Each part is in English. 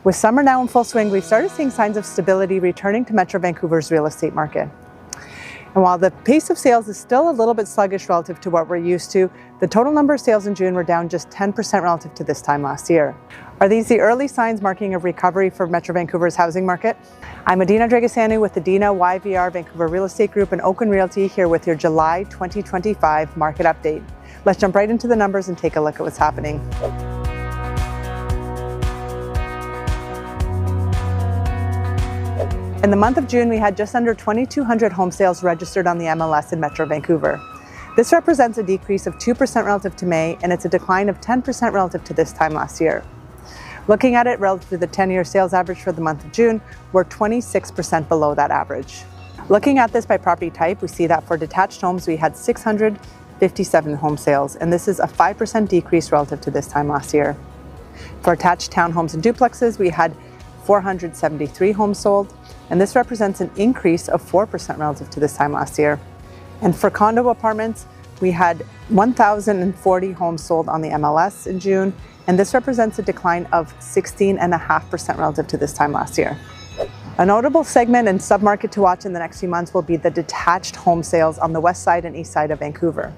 With summer now in full swing, we've started seeing signs of stability returning to Metro Vancouver's real estate market. And while the pace of sales is still a little bit sluggish relative to what we're used to, the total number of sales in June were down just 10% relative to this time last year. Are these the early signs marking a recovery for Metro Vancouver's housing market? I'm Adina with Adina YVR Vancouver Real Estate Group and Oaken Realty here with your July 2025 market update. Let's jump right into the numbers and take a look at what's happening. In the month of June, we had just under 2,200 home sales registered on the MLS in Metro Vancouver. This represents a decrease of 2% relative to May, and it's a decline of 10% relative to this time last year. Looking at it relative to the 10-year sales average for the month of June, we're 26% below that average. Looking at this by property type, we see that for detached homes, we had 657 home sales, and this is a 5% decrease relative to this time last year. For attached townhomes and duplexes, we had 473 homes sold, and this represents an increase of 4% relative to this time last year. And for condo apartments, we had 1,040 homes sold on the MLS in June, and this represents a decline of 16.5% relative to this time last year. A notable segment and submarket to watch in the next few months will be the detached home sales on the Westside and Eastside of Vancouver.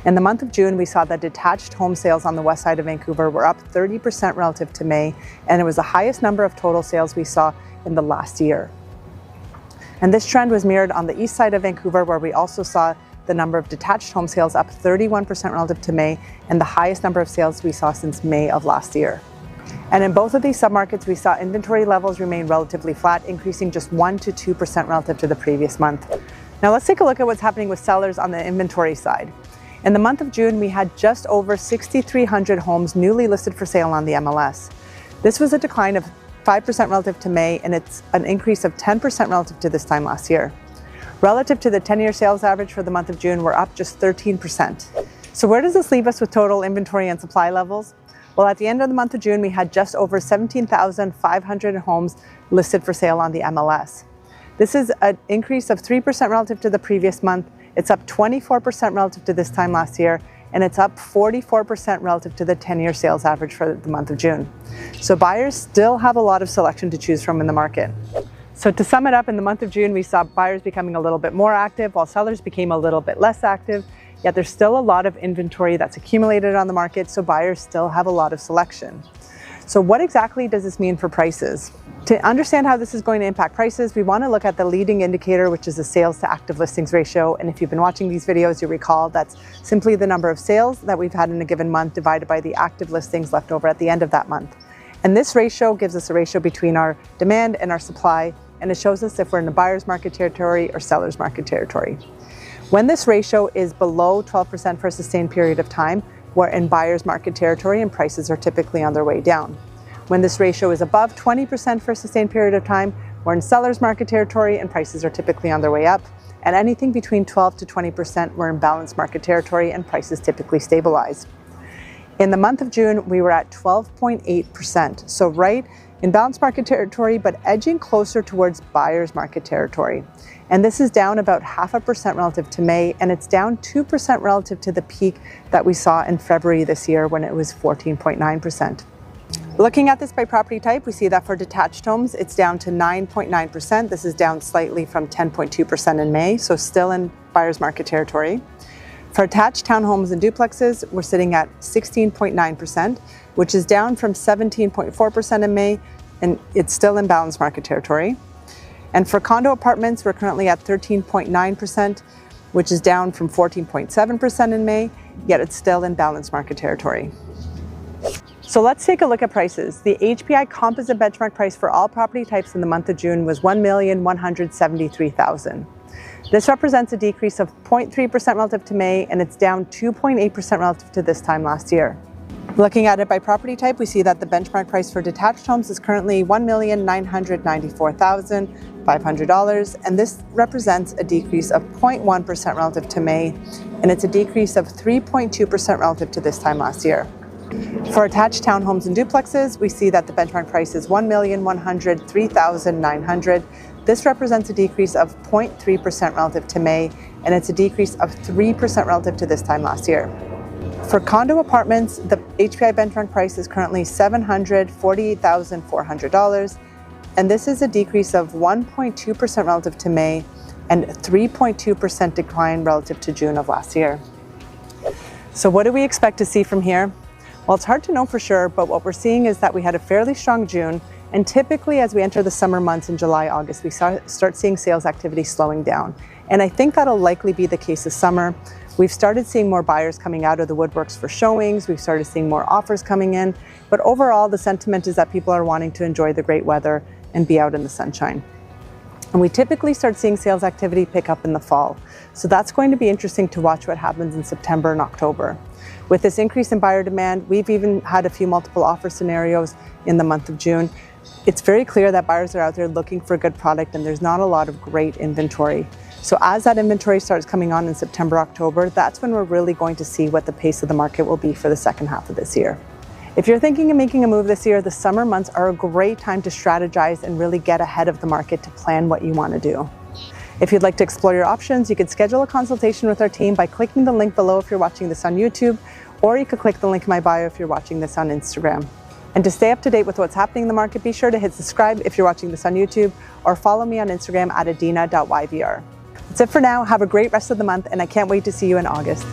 In the month of June, we saw that detached home sales on the Westside of Vancouver were up 30% relative to May, and it was the highest number of total sales we saw in the last year. And this trend was mirrored on the Eastside of Vancouver, where we also saw the number of detached home sales up 31% relative to May, and the highest number of sales we saw since May of last year. And in both of these submarkets, we saw inventory levels remain relatively flat, increasing just 1% to 2% relative to the previous month. Now let's take a look at what's happening with sellers on the inventory side. In the month of June, we had just over 6,300 homes newly listed for sale on the MLS. This was a decline of 5% relative to May, and it's an increase of 10% relative to this time last year. Relative to the 10-year sales average for the month of June, we're up just 13%. So where does this leave us with total inventory and supply levels? Well, at the end of the month of June, we had just over 17,500 homes listed for sale on the MLS. This is an increase of 3% relative to the previous month. It's up 24% relative to this time last year, and it's up 44% relative to the 10-year sales average for the month of June. So buyers still have a lot of selection to choose from in the market. So to sum it up, in the month of June, we saw buyers becoming a little bit more active while sellers became a little bit less active. Yet there's still a lot of inventory that's accumulated on the market, so buyers still have a lot of selection. So what exactly does this mean for prices? To understand how this is going to impact prices, we want to look at the leading indicator, which is the sales to active listings ratio. And if you've been watching these videos, you recall that's simply the number of sales that we've had in a given month divided by the active listings left over at the end of that month. And this ratio gives us a ratio between our demand and our supply, and it shows us if we're in the buyer's market territory or seller's market territory. When this ratio is below 12% for a sustained period of time, we're in buyer's market territory and prices are typically on their way down. When this ratio is above 20% for a sustained period of time, we're in seller's market territory and prices are typically on their way up. And anything between 12 to 20%, we're in balanced market territory and prices typically stabilize. In the month of June, we were at 12.8%, so right in balanced market territory, but edging closer towards buyer's market territory. And this is down about 0.5% relative to May, and it's down 2% relative to the peak that we saw in February this year when it was 14.9%. Looking at this by property type, we see that for detached homes, it's down to 9.9%. This is down slightly from 10.2% in May, so still in buyer's market territory. For attached townhomes and duplexes, we're sitting at 16.9%, which is down from 17.4% in May, and it's still in balanced market territory. And for condo apartments, we're currently at 13.9%, which is down from 14.7% in May, yet it's still in balanced market territory. So let's take a look at prices. The HPI composite benchmark price for all property types in the month of June was $1,173,000. This represents a decrease of 0.3% relative to May, and it's down 2.8% relative to this time last year. Looking at it by property type, we see that the benchmark price for detached homes is currently $1,994,500, and this represents a decrease of 0.1% relative to May, and it's a decrease of 3.2% relative to this time last year. For attached townhomes and duplexes, we see that the benchmark price is $1,103,900. This represents a decrease of 0.3% relative to May, and it's a decrease of 3% relative to this time last year. For For condo apartments, the HPI benchmark price is currently $748,400, and this is a decrease of 1.2% relative to May and 3.2% decline relative to June of last year. So what do we expect to see from here? Well, it's hard to know for sure, but what we're seeing is that we had a fairly strong June, and typically as we enter the summer months in July, August, we start seeing sales activity slowing down. And I think that'll likely be the case this summer. We've started seeing more buyers coming out of the woodworks for showings. We've started seeing more offers coming in. But overall, the sentiment is that people are wanting to enjoy the great weather and be out in the sunshine. And we typically start seeing sales activity pick up in the fall. So that's going to be interesting to watch what happens in September and October. With this increase in buyer demand, we've even had a few multiple offer scenarios in the month of June. It's very clear that buyers are out there looking for a good product and there's not a lot of great inventory. So as that inventory starts coming on in September, October, that's when we're really going to see what the pace of the market will be for the second half of this year. If you're thinking of making a move this year, the summer months are a great time to strategize and really get ahead of the market to plan what you want to do. If you'd like to explore your options, you could schedule a consultation with our team by clicking the link below if you're watching this on YouTube, or you could click the link in my bio if you're watching this on Instagram. And to stay up to date with what's happening in the market, be sure to hit subscribe if you're watching this on YouTube, or follow me on Instagram at adina.yvr. That's it for now. Have a great rest of the month, and I can't wait to see you in August.